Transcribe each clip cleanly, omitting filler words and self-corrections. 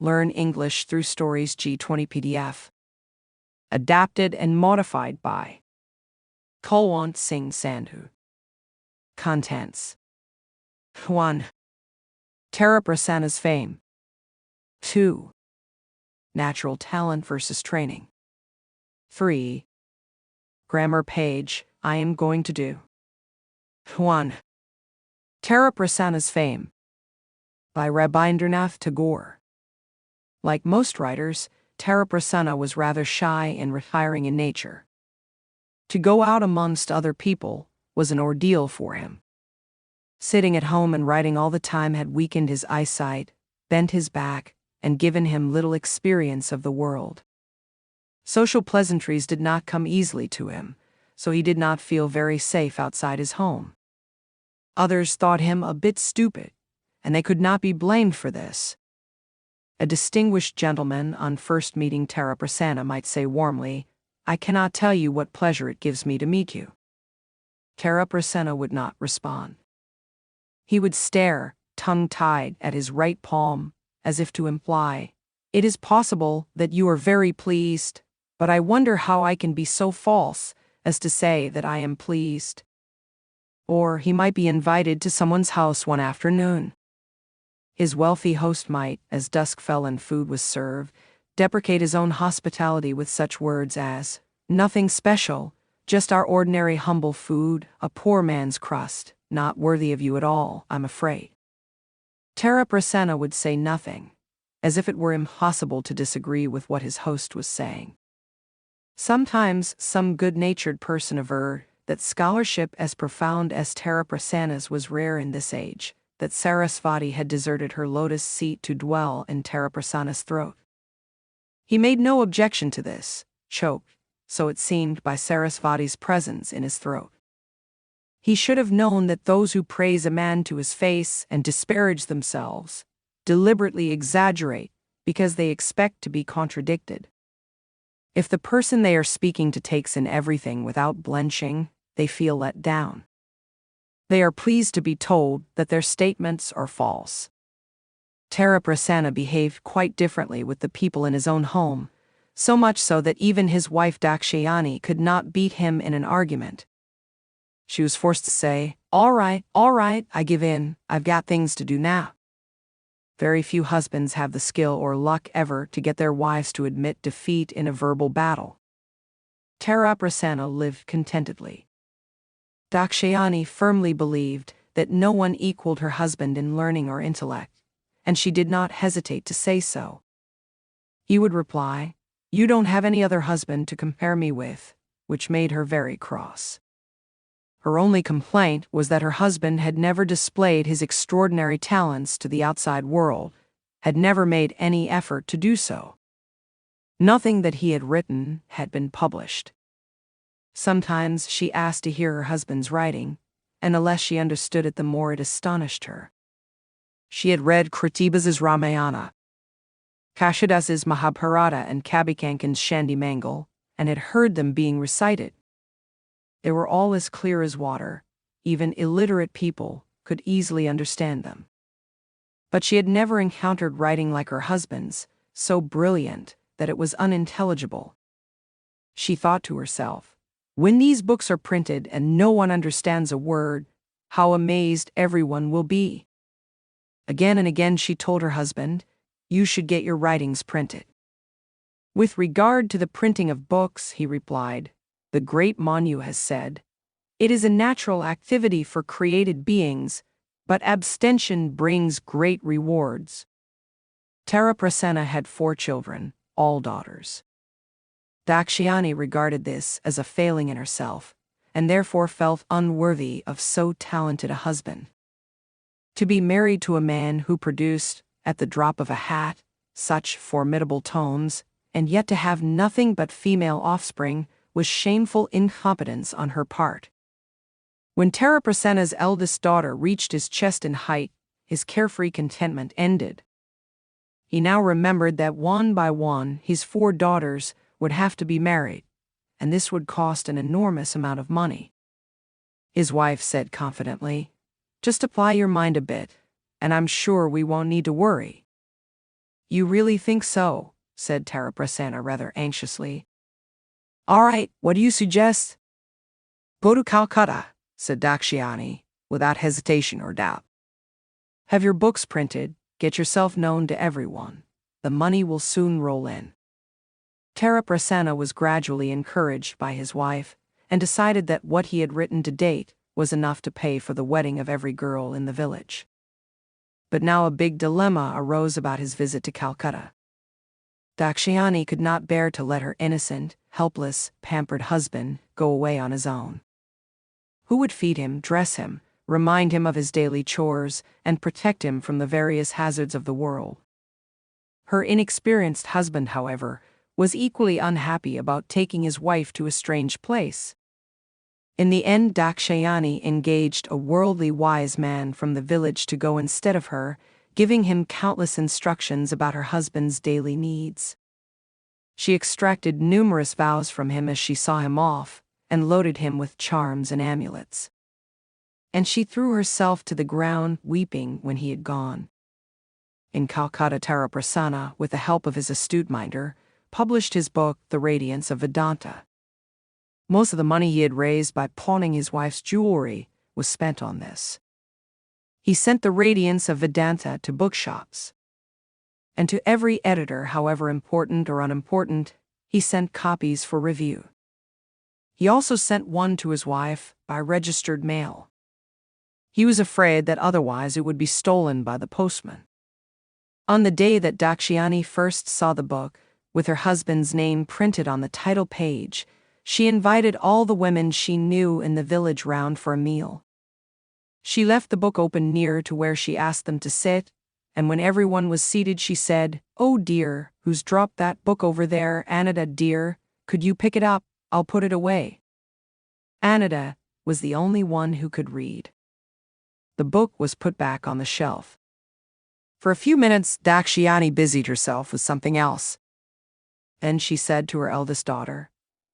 Learn English through Stories G20 PDF. Adapted and modified by Kulwant Singh Sandhu. Contents: 1. Tara Prasanna's fame. 2. Natural talent versus training. 3. Grammar page, I am going to do. 1. Tara Prasanna's fame. By Rabindranath Tagore. Like most writers, Tara Prasanna was rather shy and retiring in nature. To go out amongst other people was an ordeal for him. Sitting at home and writing all the time had weakened his eyesight, bent his back, and given him little experience of the world. Social pleasantries did not come easily to him, so he did not feel very safe outside his home. Others thought him a bit stupid, and they could not be blamed for this. A distinguished gentleman on first meeting Tara Prasanna might say warmly, "I cannot tell you what pleasure it gives me to meet you." Tara Prasanna would not respond. He would stare, tongue-tied, at his right palm, as if to imply, "It is possible that you are very pleased, but I wonder how I can be so false as to say that I am pleased." Or he might be invited to someone's house one afternoon. His wealthy host might, as dusk fell and food was served, deprecate his own hospitality with such words as, "Nothing special, just our ordinary humble food, a poor man's crust, not worthy of you at all, I'm afraid." Tara Prasanna would say nothing, as if it were impossible to disagree with what his host was saying. Sometimes some good-natured person averred that scholarship as profound as Tara Prasanna's was rare in this age, that Sarasvati had deserted her lotus seat to dwell in Tara Prasanna's throat. He made no objection to this, choked, so it seemed, by Sarasvati's presence in his throat. He should have known that those who praise a man to his face and disparage themselves deliberately exaggerate because they expect to be contradicted. If the person they are speaking to takes in everything without blenching, they feel let down. They are pleased to be told that their statements are false. Tara Prasanna behaved quite differently with the people in his own home, so much so that even his wife Dakshayani could not beat him in an argument. She was forced to say, all right, I give in, I've got things to do now." Very few husbands have the skill or luck ever to get their wives to admit defeat in a verbal battle. Tara Prasanna lived contentedly. Dakshayani firmly believed that no one equaled her husband in learning or intellect, and she did not hesitate to say so. He would reply, "You don't have any other husband to compare me with," which made her very cross. Her only complaint was that her husband had never displayed his extraordinary talents to the outside world, had never made any effort to do so. Nothing that he had written had been published. Sometimes she asked to hear her husband's writing, and the less she understood it, the more it astonished her. She had read Kritibas's Ramayana, Kashidas's Mahabharata, and Kabikankan's Shandi Mangal, and had heard them being recited. They were all as clear as water. Even illiterate people could easily understand them. But she had never encountered writing like her husband's, so brilliant that it was unintelligible. She thought to herself, "When these books are printed and no one understands a word, how amazed everyone will be." Again and again she told her husband, "You should get your writings printed." With regard to the printing of books, he replied, "The great Manu has said, 'It is a natural activity for created beings, but abstention brings great rewards.'" Tara Prasanna had 4 children, all daughters. Dakshayani regarded this as a failing in herself, and therefore felt unworthy of so talented a husband. To be married to a man who produced, at the drop of a hat, such formidable tomes, and yet to have nothing but female offspring, was shameful incompetence on her part. When Tara Prasanna's eldest daughter reached his chest in height, his carefree contentment ended. He now remembered that one by one his 4 daughters would have to be married, and this would cost an enormous amount of money. His wife said confidently, "Just apply your mind a bit, and I'm sure we won't need to worry." You really think so? Said Taraprasana rather anxiously. All right, what do you suggest? Go to Calcutta, said Dakshiani, without hesitation or doubt. Have your books printed, get yourself known to everyone. The money will soon roll in. Taraprasana was gradually encouraged by his wife, and decided that what he had written to date was enough to pay for the wedding of every girl in the village. But now a big dilemma arose about his visit to Calcutta. Dakshiani could not bear to let her innocent, helpless, pampered husband go away on his own. Who would feed him, dress him, remind him of his daily chores, and protect him from the various hazards of the world? Her inexperienced husband, however, was equally unhappy about taking his wife to a strange place. In the end, Dakshiani engaged a worldly wise man from the village to go instead of her, giving him countless instructions about her husband's daily needs. She extracted numerous vows from him as she saw him off, and loaded him with charms and amulets. And she threw herself to the ground, weeping when he had gone. In Calcutta, Taraprasana, with the help of his astute minder, published his book, The Radiance of Vedanta. Most of the money he had raised by pawning his wife's jewelry was spent on this. He sent The Radiance of Vedanta to bookshops. And to every editor, however important or unimportant, he sent copies for review. He also sent one to his wife by registered mail. He was afraid that otherwise it would be stolen by the postman. On the day that Dakshiani first saw the book, with her husband's name printed on the title page, she invited all the women she knew in the village round for a meal. She left the book open near to where she asked them to sit, and when everyone was seated she said, "Oh dear, who's dropped that book over there? Anita dear, could you pick it up? I'll put it away." Anita was the only one who could read. The book was put back on the shelf. For a few minutes, Dakshiani busied herself with something else. Then she said to her eldest daughter,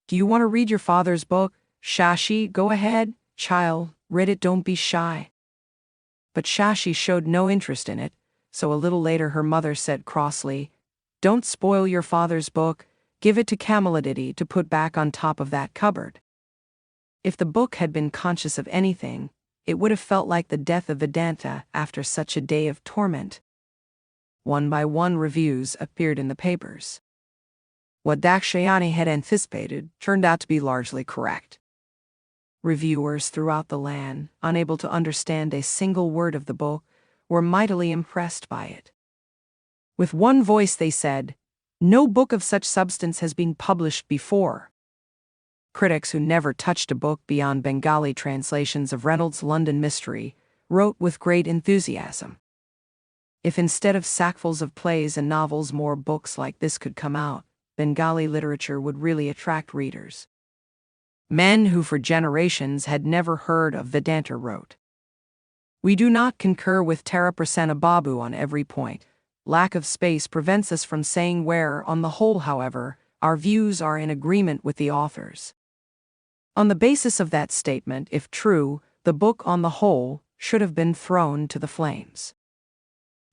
"Do you want to read your father's book? Shashi, go ahead, child, read it, don't be shy." But Shashi showed no interest in it, so a little later her mother said crossly, "Don't spoil your father's book, give it to Kamaladiti to put back on top of that cupboard." If the book had been conscious of anything, it would have felt like the death of Vedanta after such a day of torment. One by one reviews appeared in the papers. What Dakshiani had anticipated turned out to be largely correct. Reviewers throughout the land, unable to understand a single word of the book, were mightily impressed by it. With one voice they said, "No book of such substance has been published before." Critics who never touched a book beyond Bengali translations of Reynolds' London Mystery wrote with great enthusiasm. If instead of sackfuls of plays and novels more books like this could come out, Bengali literature would really attract readers. Men who for generations had never heard of Vedanta wrote, "We do not concur with Taraprasana Babu on every point. Lack of space prevents us from saying where, on the whole, however, our views are in agreement with the authors." On the basis of that statement, if true, the book on the whole should have been thrown to the flames.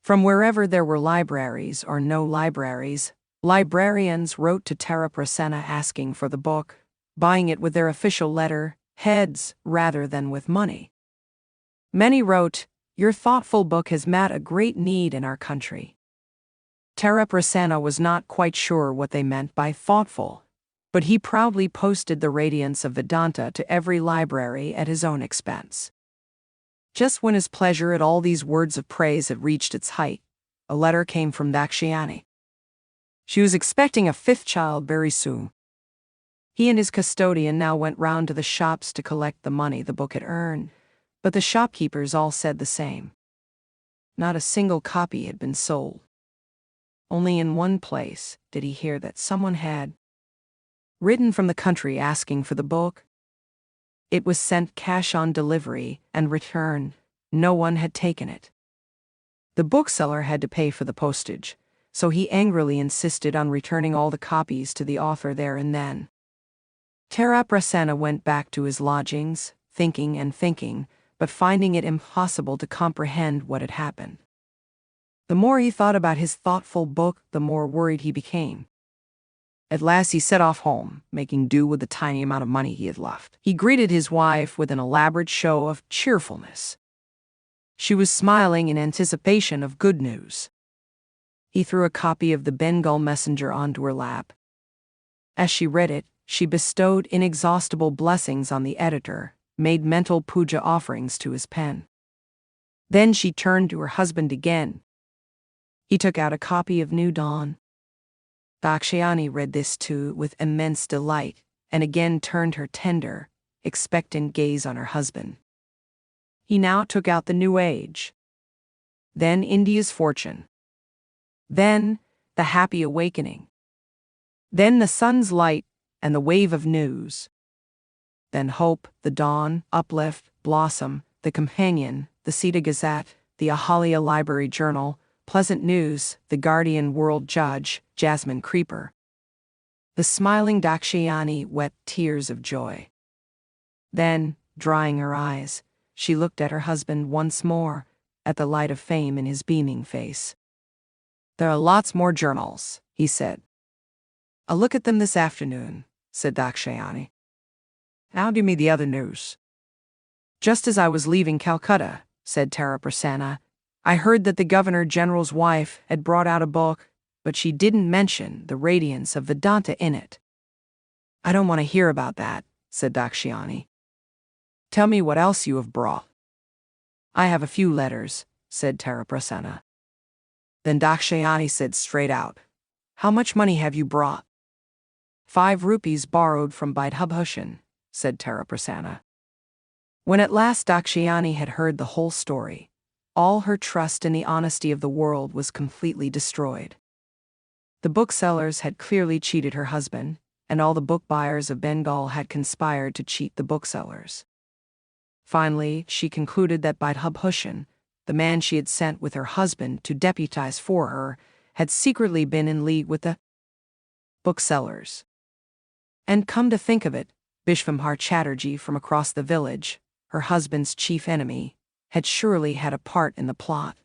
From wherever there were libraries or no libraries, librarians wrote to Taraprasana asking for the book, buying it with their official letter heads rather than with money. Many wrote, "Your thoughtful book has met a great need in our country." Taraprasana was not quite sure what they meant by thoughtful, but he proudly posted The Radiance of Vedanta to every library at his own expense. Just when his pleasure at all these words of praise had reached its height, a letter came from Dakshiani. She was expecting a fifth child very soon. He and his custodian now went round to the shops to collect the money the book had earned, but the shopkeepers all said the same. Not a single copy had been sold. Only in one place did he hear that someone had written from the country asking for the book. It was sent cash on delivery and return. No one had taken it. The bookseller had to pay for the postage, so he angrily insisted on returning all the copies to the author there and then. Taraprasana went back to his lodgings, thinking and thinking, but finding it impossible to comprehend what had happened. The more he thought about his thoughtful book, the more worried he became. At last he set off home, making do with the tiny amount of money he had left. He greeted his wife with an elaborate show of cheerfulness. She was smiling in anticipation of good news. He threw a copy of the Bengal Messenger onto her lap. As she read it, she bestowed inexhaustible blessings on the editor, made mental puja offerings to his pen. Then she turned to her husband again. He took out a copy of New Dawn. Dakshayani read this too with immense delight, and again turned her tender, expectant gaze on her husband. He now took out the New Age. Then India's Fortune. Then the Happy Awakening. Then the Sun's Light and the Wave of News. Then Hope, the Dawn, Uplift, Blossom, the Companion, the Sita Gazette, the Ahalya Library Journal, Pleasant News, the Guardian World Judge, Jasmine Creeper. The smiling Dakshayani wept tears of joy. Then, drying her eyes, she looked at her husband once more, at the light of fame in his beaming face. "There are lots more journals," he said. "I'll look at them this afternoon," said Dakshayani. "Now give me the other news." "Just as I was leaving Calcutta," said Tara Prasanna, "I heard that the Governor-General's wife had brought out a book, but she didn't mention the radiance of Vedanta in it." "I don't want to hear about that," said Dakshayani. "Tell me what else you have brought." "I have a few letters," said Tara Prasanna. Then Dakshayani said straight out, "How much money have you brought?" 5 rupees borrowed from Bhaidhabhushan," said Tara Prasanna. When at last Dakshayani had heard the whole story, all her trust in the honesty of the world was completely destroyed. The booksellers had clearly cheated her husband, and all the book buyers of Bengal had conspired to cheat the booksellers. Finally, she concluded that Bhaidhabhushan, the man she had sent with her husband to deputize for her, had secretly been in league with the booksellers. And come to think of it, Bishvambhar Chatterjee from across the village, her husband's chief enemy, had surely had a part in the plot.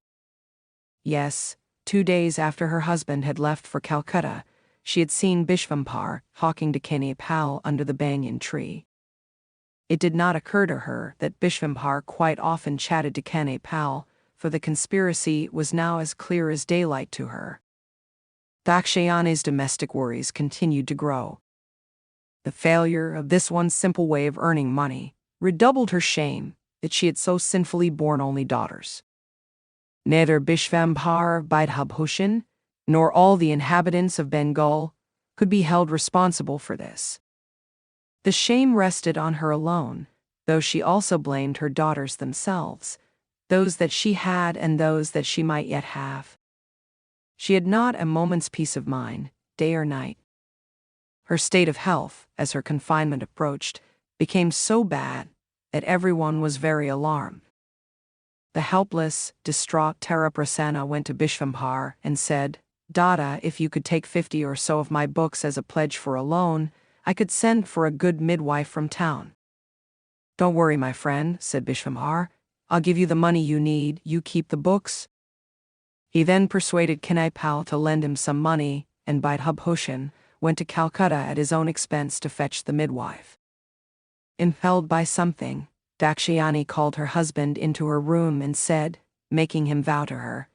Yes, 2 days after her husband had left for Calcutta, she had seen Bishvambhar talking to Kene Pal under the banyan tree. It did not occur to her that Bishvambhar quite often chatted to Kene Pal, for the conspiracy was now as clear as daylight to her. Dakshayani's domestic worries continued to grow. The failure of this one simple way of earning money redoubled her shame that she had so sinfully borne only daughters. Neither Bishvambhar Bhaidhabhushan nor all the inhabitants of Bengal could be held responsible for this. The shame rested on her alone, though she also blamed her daughters themselves, those that she had and those that she might yet have. She had not a moment's peace of mind, day or night. Her state of health, as her confinement approached, became so bad that everyone was very alarmed. The helpless, distraught Tara Prasanna went to Bishvambhar and said, "Dada, if you could take 50 or so of my books as a pledge for a loan, I could send for a good midwife from town." "Don't worry, my friend," said Bishvambhar. "I'll give you the money you need, you keep the books." He then persuaded Kene Pal to lend him some money, and Bhaidhabhushan went to Calcutta at his own expense to fetch the midwife. Impelled by something, Dakshayani called her husband into her room and said, making him vow to her,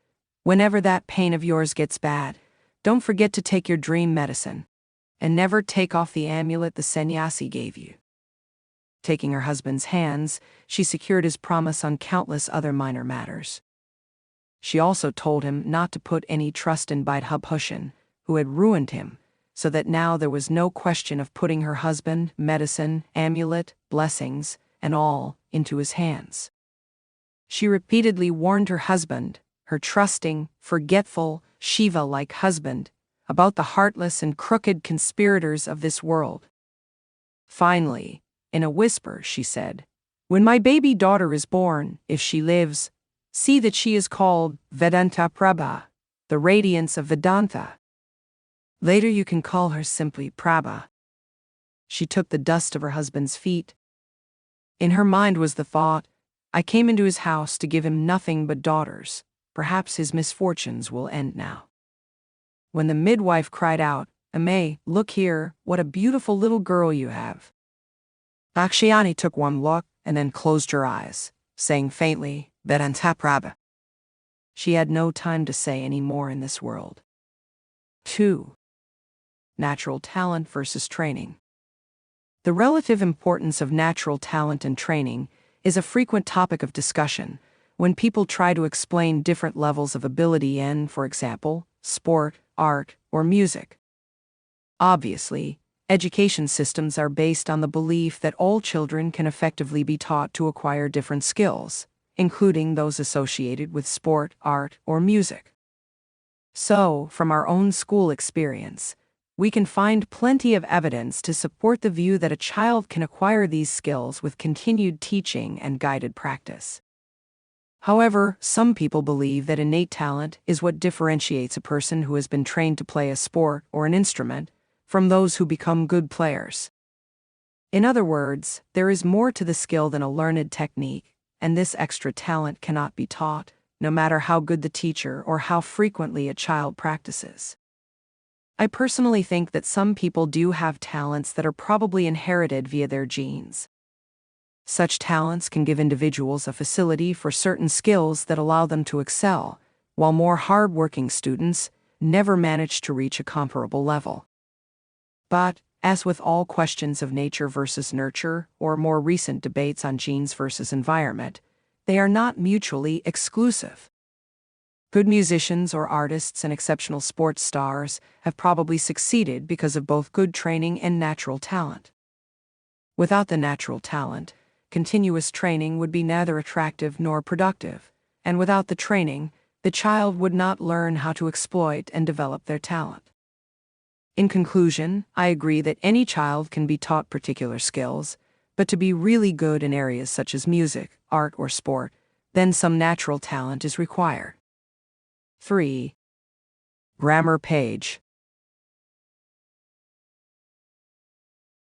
"Whenever that pain of yours gets bad, don't forget to take your dream medicine, and never take off the amulet the sannyasi gave you." Taking her husband's hands, she secured his promise on countless other minor matters. She also told him not to put any trust in Bhaidhabhushan, who had ruined him, so that now there was no question of putting her husband, medicine, amulet, blessings, and all into his hands. She repeatedly warned her husband, her trusting, forgetful, Shiva-like husband, about the heartless and crooked conspirators of this world. Finally, in a whisper, she said, "When my baby daughter is born, if she lives, see that she is called Vedanta Prabha, the radiance of Vedanta. Later you can call her simply Prabha." She took the dust of her husband's feet. In her mind was the thought, "I came into his house to give him nothing but daughters, perhaps his misfortunes will end now. When the midwife cried out, "Aimee, look here, what a beautiful little girl you have." Bakshiani took one look and then closed her eyes, saying faintly, "Vedantaprabha." She had no time to say any more in this world. 2. Natural talent versus training. The relative importance of natural talent and training is a frequent topic of discussion when people try to explain different levels of ability in, for example, sport, art, or music. Obviously, education systems are based on the belief that all children can effectively be taught to acquire different skills, including those associated with sport, art, or music. So, from our own school experience, we can find plenty of evidence to support the view that a child can acquire these skills with continued teaching and guided practice. However, some people believe that innate talent is what differentiates a person who has been trained to play a sport or an instrument from those who become good players. In other words, there is more to the skill than a learned technique, and this extra talent cannot be taught, no matter how good the teacher or how frequently a child practices. I personally think that some people do have talents that are probably inherited via their genes. Such talents can give individuals a facility for certain skills that allow them to excel, while more hard-working students never manage to reach a comparable level. But, as with all questions of nature versus nurture, or more recent debates on genes versus environment, they are not mutually exclusive. Good musicians or artists and exceptional sports stars have probably succeeded because of both good training and natural talent. Without the natural talent, continuous training would be neither attractive nor productive, and without the training, the child would not learn how to exploit and develop their talent. In conclusion, I agree that any child can be taught particular skills, but to be really good in areas such as music, art, or sport, then some natural talent is required. 3. Grammar page.